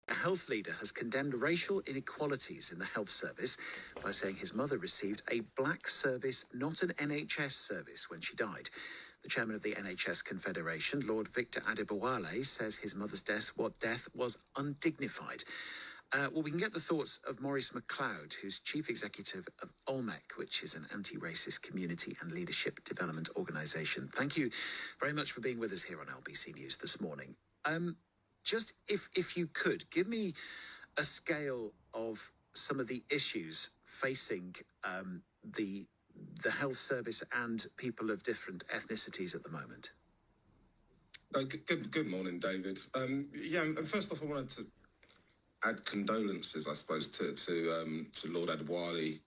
A health leader has condemned racial inequalities in the health service by saying his mother received a black service, not an NHS service, when she died. The chairman of the NHS Confederation, Lord Victor Adebowale, says his mother's death was undignified. Well, we can get the thoughts of Maurice Mcleod, who's chief executive of OLMEC, which is an anti-racist community and leadership development organisation. Thank you very much for being with us here on LBC News this morning. Just if you could, give me a scale of some of the issues facing the health service and people of different ethnicities at the moment. Good morning, David. And first off, I wanted to add condolences, I suppose, to Lord Adewale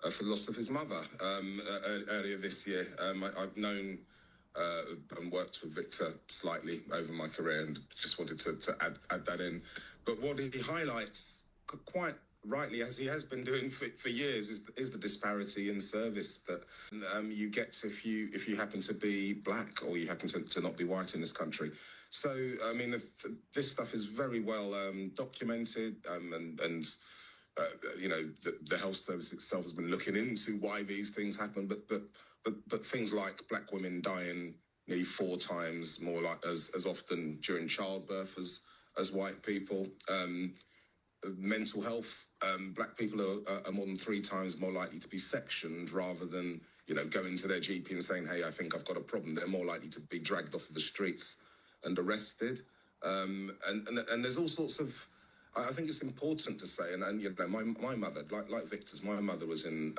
for the loss of his mother earlier this year. I've known and worked with Victor slightly over my career, and just wanted to add that in. But what he highlights quite rightly, as he has been doing for years, is the disparity in service that you get if you happen to be black or you happen to not be white in this country. So, I mean, this stuff is very well documented, and the health service itself has been looking into why these things happen. But things like black women dying nearly 4 times more like as often during childbirth as white people. Mental health, black people are more than 3 times more likely to be sectioned rather than, going to their GP and saying, hey, I think I've got a problem. They're more likely to be dragged off of the streets and arrested. And there's all sorts of, I think it's important to say, and my mother, like Victor's, my mother was an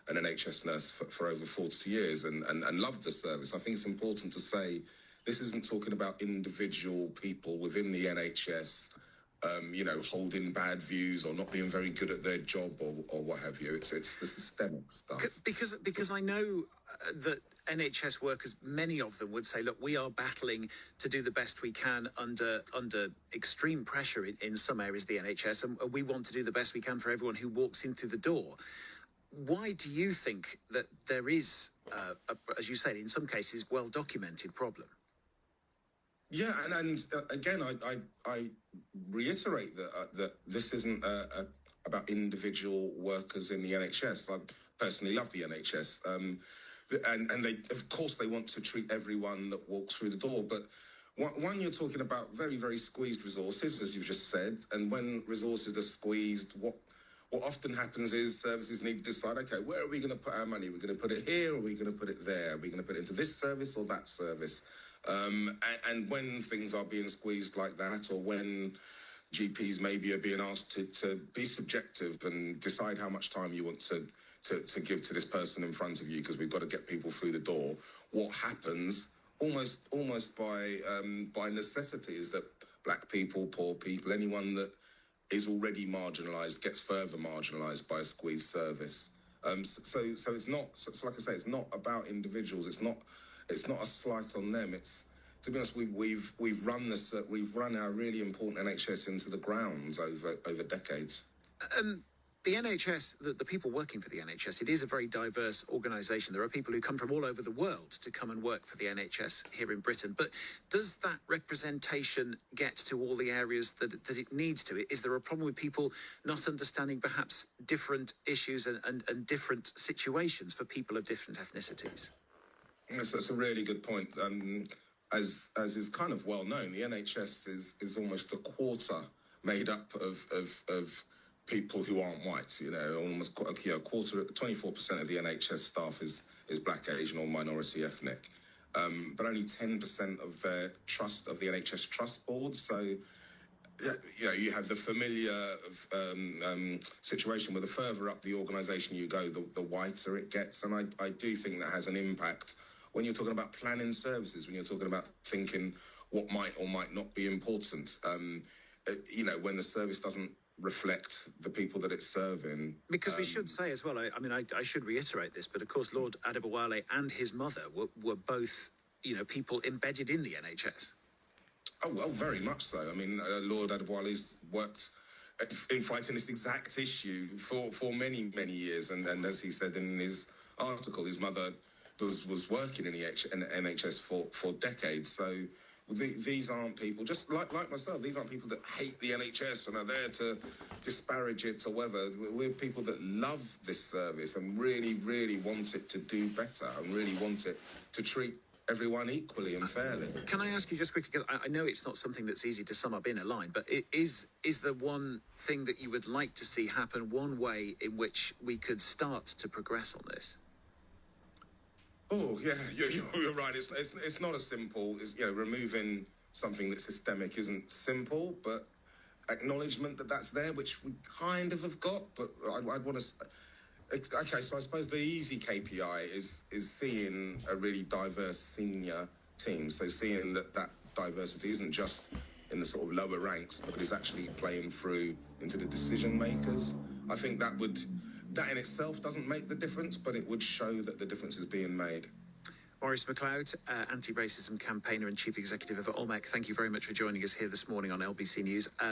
NHS nurse for over 40 years and loved the service. I think it's important to say this isn't talking about individual people within the NHS holding bad views or not being very good at their job or what have you. It's the systemic stuff. Because I know that NHS workers, many of them would say, look, we are battling to do the best we can under extreme pressure in some areas of the NHS, and we want to do the best we can for everyone who walks in through the door. Why do you think that there is, as you say, in some cases, well-documented problem? Yeah, and again, I reiterate that this isn't about individual workers in the NHS. I personally love the NHS, and they, of course, they want to treat everyone that walks through the door. But one, you're talking about very, very squeezed resources, as you've just said, and when resources are squeezed, what often happens is services need to decide, okay, where are we going to put our money? We're going to put it here, or are we going to put it there? Are we going to put it into this service or that service? And when things are being squeezed like that, or when GPs maybe are being asked to be subjective and decide how much time you want to give to this person in front of you, because we've got to get people through the door, what happens almost by necessity is that black people, poor people, anyone that is already marginalised gets further marginalised by a squeezed service. So it's not, so like I say, it's not about individuals. It's not a slight on them. It's, to be honest, we've run our really important NHS into the grounds over decades. The NHS, the people working for the NHS, it is a very diverse organisation. There are people who come from all over the world to come and work for the NHS here in Britain. But does that representation get to all the areas that it needs to? Is there a problem with people not understanding perhaps different issues and different situations for people of different ethnicities? Yes, that's a really good point. As is kind of well known, the NHS is almost a quarter made up of people who aren't white. Almost a quarter, 24% of the NHS staff is black, Asian, or minority ethnic. But only 10% of the NHS trust board. So, you have the familiar situation where the further up the organisation you go, the whiter it gets. And I do think that has an impact when you're talking about planning services, when you're talking about thinking what might or might not be important. When the service doesn't reflect the people that it's serving. Because we should say as well, I should reiterate this, but of course Lord Adebowale and his mother were both, people embedded in the NHS. Oh, well, very much so. I mean, Lord Adebowale's worked in fighting this exact issue for many, many years. And as he said in his article, his mother was working in the NHS for decades. So, these aren't people, just like myself, these aren't people that hate the NHS and are there to disparage it or whatever. We're people that love this service and really, really want it to do better and really want it to treat everyone equally and fairly. Can I ask you just quickly, because I know it's not something that's easy to sum up in a line, but is there one thing that you would like to see happen, one way in which we could start to progress on this? Oh, yeah, you're right. It's not as simple as, removing something that's systemic isn't simple, but acknowledgement that that's there, which we kind of have got, but I'd want to... Okay, so I suppose the easy KPI is seeing a really diverse senior team. So seeing that diversity isn't just in the sort of lower ranks, but is actually playing through into the decision makers. I think that in itself doesn't make the difference, but it would show that the difference is being made. Maurice Mcleod, anti-racism campaigner and chief executive of OMEC, thank you very much for joining us here this morning on LBC News.